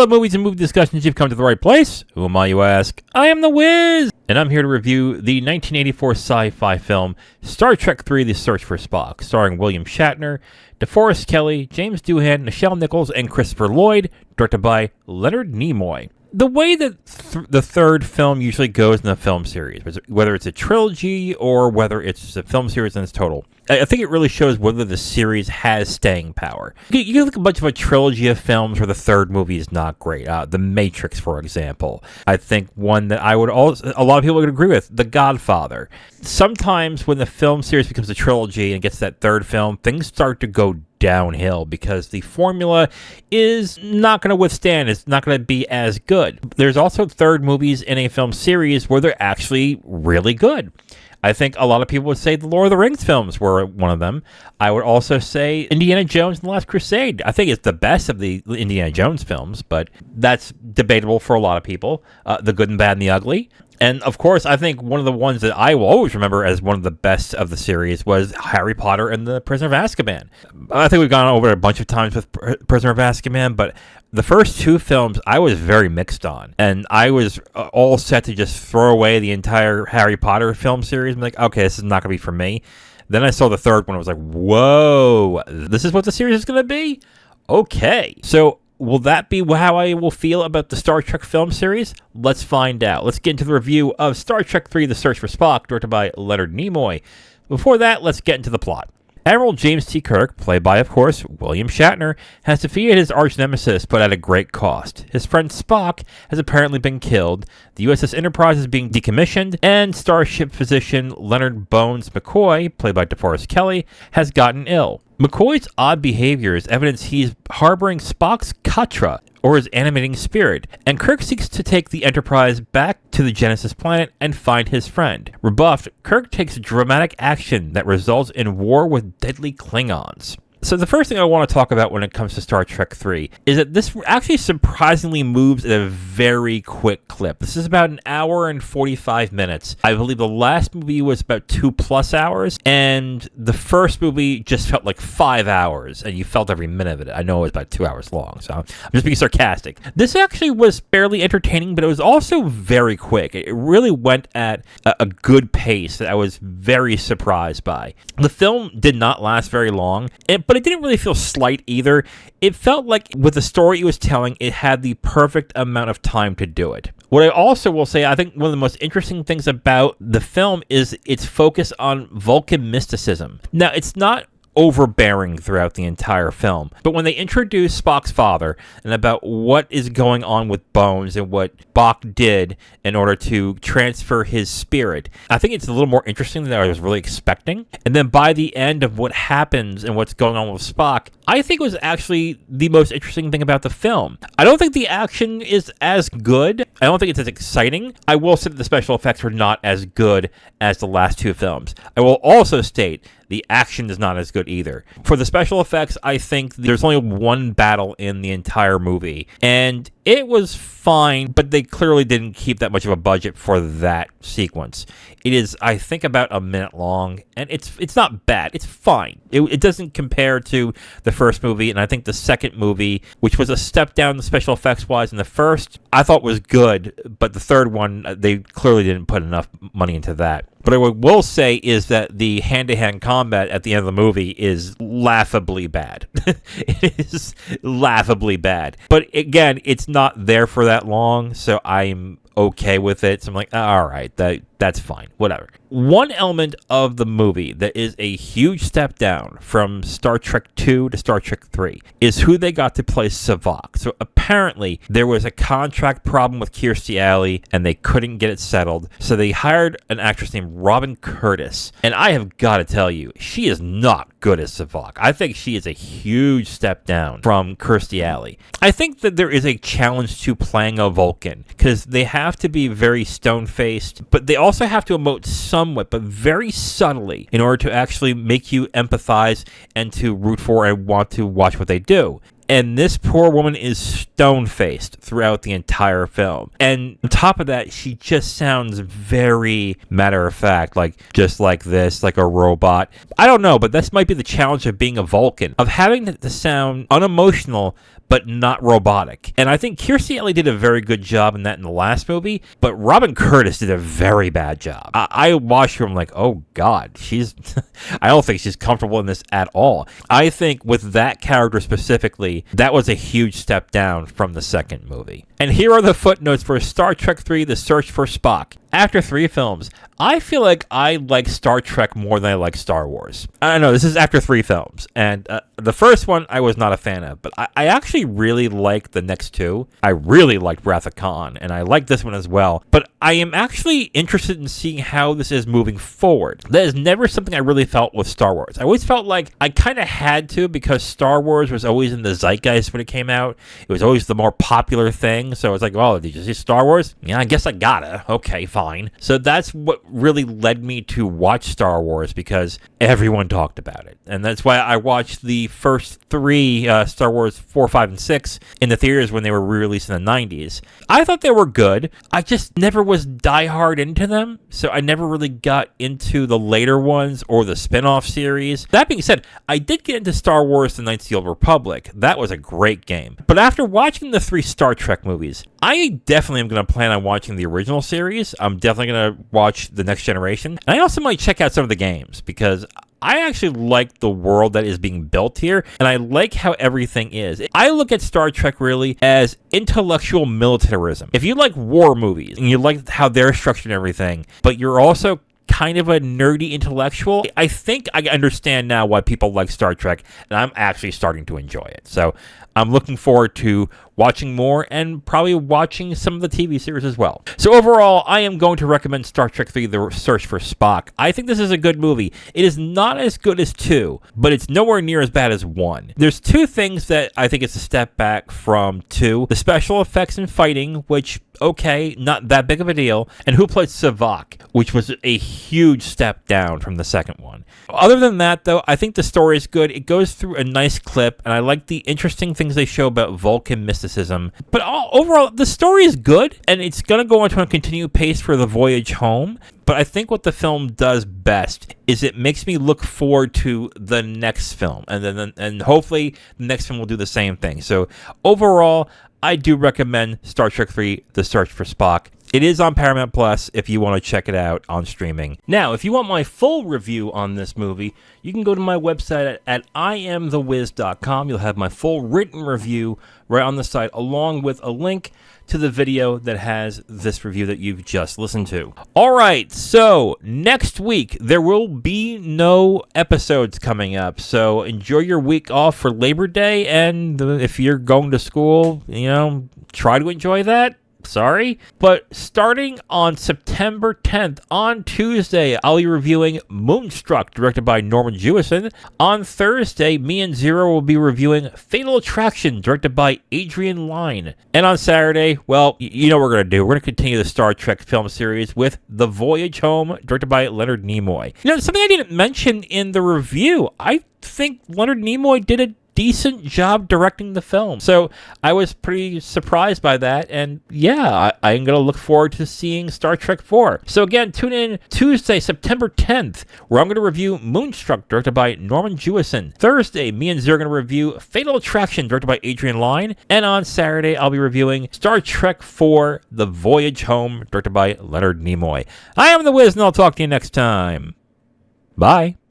love movies and movie discussions, you've come to the right place. Who am I, you ask? I am the Wiz, and I'm here to review the 1984 sci-fi film Star Trek III: The Search for Spock, starring William Shatner, DeForest Kelley, James Doohan, Nichelle Nichols, and Christopher Lloyd, directed by Leonard Nimoy. The way that the third film usually goes in the film series, whether it's a trilogy or whether it's a film series in its total, I think it really shows whether the series has staying power. You can look at a bunch of a trilogy of films where the third movie is not great. The Matrix, for example. I think one that a lot of people would agree with, The Godfather. Sometimes when the film series becomes a trilogy and gets that third film, things start to go downhill because the formula is not going to withstand. It's not going to be as good. There's also third movies in a film series where they're actually really good. I think a lot of people would say the Lord of the Rings films were one of them. I would also say Indiana Jones and the Last Crusade. I think it's the best of the Indiana Jones films, but that's debatable for a lot of people. The Good and Bad and the Ugly. And, of course, I think one of the ones that I will always remember as one of the best of the series was Harry Potter and the Prisoner of Azkaban. I think we've gone over it a bunch of times with Prisoner of Azkaban, but the first two films I was very mixed on. And I was all set to just throw away the entire Harry Potter film series. I'm like, okay, this is not going to be for me. Then I saw the third one. I was like, whoa, this is what the series is going to be? Okay. So will that be how I will feel about the Star Trek film series? Let's find out. Let's get into the review of Star Trek III: The Search for Spock, directed by Leonard Nimoy. Before that, let's get into the plot. Admiral James T. Kirk, played by, of course, William Shatner, has defeated his arch-nemesis, but at a great cost. His friend Spock has apparently been killed, the USS Enterprise is being decommissioned, and Starship physician Leonard Bones McCoy, played by DeForest Kelley, has gotten ill. McCoy's odd behavior is evidence he's harboring Spock's Katra, or his animating spirit, and Kirk seeks to take the Enterprise back to the Genesis planet and find his friend. Rebuffed, Kirk takes dramatic action that results in war with deadly Klingons. So the first thing I want to talk about when it comes to Star Trek III is that this actually surprisingly moves at a very quick clip. This is about an hour and 45 minutes. I believe the last movie was about 2+ hours, and the first movie just felt like 5 hours, and you felt every minute of it. I know it was about 2 hours long, so I'm just being sarcastic. This actually was fairly entertaining, but it was also very quick. It really went at a good pace that I was very surprised by. The film did not last very long, but it didn't really feel slight either. It felt like with the story it was telling, it had the perfect amount of time to do it. What I also will say, I think one of the most interesting things about the film is its focus on Vulcan mysticism. Now, it's not overbearing throughout the entire film, but when they introduce Spock's father and about what is going on with Bones and what Spock did in order to transfer his spirit, I think it's a little more interesting than I was really expecting. And then by the end of what happens and what's going on with Spock, I think was actually the most interesting thing about the film. I don't think the action is as good. I don't think it's as exciting. I will say that the special effects were not as good as the last two films. I will also state the action is not as good either. For the special effects, I think there's only one battle in the entire movie, and it was fine, but they clearly didn't keep that much of a budget for that sequence. It is, I think, about a minute long, and it's not bad. It's fine. It doesn't compare to the first movie, and I think the second movie, which was a step down the special effects-wise in the first, I thought was good, but the third one, they clearly didn't put enough money into that. But what I will say is that the hand-to-hand combat at the end of the movie is laughably bad. It is laughably bad. But again, it's not there for that long, so I'm okay with it. So I'm like, all right, that's fine, whatever. One element of the movie that is a huge step down from Star Trek II to Star Trek III is who they got to play Savak. So apparently there was a contract problem with Kirstie Alley and they couldn't get it settled. So they hired an actress named Robin Curtis. And I have got to tell you, she is not good as Savak. I think she is a huge step down from Kirstie Alley. I think that there is a challenge to playing a Vulcan because they have to be very stone-faced, but they also have to emote somewhat, but very subtly, in order to actually make you empathize and to root for and want to watch what they do. And this poor woman is stone-faced throughout the entire film. And on top of that, she just sounds very matter-of-fact, like just like this, like a robot. I don't know, but this might be the challenge of being a Vulcan, of having to sound unemotional but not robotic. And I think Kirstie Alley did a very good job in that in the last movie, but Robin Curtis did a very bad job. I watched her, I'm like, oh God, I don't think she's comfortable in this at all. I think with that character specifically, that was a huge step down from the second movie. And here are the footnotes for Star Trek III: The Search for Spock. After 3 films, I feel like I like Star Trek more than I like Star Wars. I know, this is after 3 films, and the first one I was not a fan of, but I actually really liked the next 2. I really liked Wrath of Khan, and I like this one as well, but I am actually interested in seeing how this is moving forward. That is never something I really felt with Star Wars. I always felt like I kind of had to, because Star Wars was always in the zeitgeist when it came out. It was always the more popular thing, so I was like, oh, did you see Star Wars? Yeah, I guess I gotta. Okay, fine. So that's what really led me to watch Star Wars, because everyone talked about it. And that's why I watched the first 3 Star Wars 4, 5, and 6 in the theaters when they were re-released in the 90s. I thought they were good. I just never was diehard into them, so I never really got into the later ones or the spin-off series. That being said, I did get into Star Wars: The Knights of the Old Republic. That was a great game. But after watching the 3 Star Trek movies, I definitely am going to plan on watching the original series. I'm definitely going to watch The Next Generation. And I also might check out some of the games, because I actually like the world that is being built here, and I like how everything is. I look at Star Trek really as intellectual militarism. If you like war movies, and you like how they're structured and everything, but you're also kind of a nerdy intellectual, I think I understand now why people like Star Trek, and I'm actually starting to enjoy it. So I'm looking forward to watching more, and probably watching some of the TV series as well. So overall, I am going to recommend Star Trek III: The Search for Spock. I think this is a good movie. It is not as good as 2, but it's nowhere near as bad as 1. There's 2 things that I think is a step back from 2. The special effects and fighting, which, okay, not that big of a deal, and who played Savak, which was a huge step down from the second one. Other than that, though, I think the story is good. It goes through a nice clip, and I like the interesting things they show about Vulcan mysticism. But overall, the story is good, and it's going to go into a continued pace for the voyage home. But I think what the film does best is it makes me look forward to the next film, and hopefully the next film will do the same thing. So overall, I do recommend Star Trek III: The Search for Spock. It is on Paramount Plus if you want to check it out on streaming. Now, if you want my full review on this movie, you can go to my website at IamTheWiz.com. You'll have my full written review right on the site, along with a link to the video that has this review that you've just listened to. All right, so next week, there will be no episodes coming up. So enjoy your week off for Labor Day, and if you're going to school, try to enjoy that. Sorry, but starting on September 10th, on Tuesday, I'll be reviewing Moonstruck, directed by Norman Jewison. On Thursday, me and Zero will be reviewing Fatal Attraction, directed by Adrian Lyne. And on Saturday, well, you know what we're going to do. We're going to continue the Star Trek film series with The Voyage Home, directed by Leonard Nimoy. Something I didn't mention in the review, I think Leonard Nimoy did a decent job directing the film. So I was pretty surprised by that, and yeah, I'm going to look forward to seeing Star Trek 4. So again, tune in Tuesday, September 10th, where I'm going to review Moonstruck, directed by Norman Jewison. Thursday, me and Zero are going to review Fatal Attraction, directed by Adrian Lyne. And on Saturday, I'll be reviewing Star Trek 4, The Voyage Home, directed by Leonard Nimoy. I am The Wiz, and I'll talk to you next time. Bye.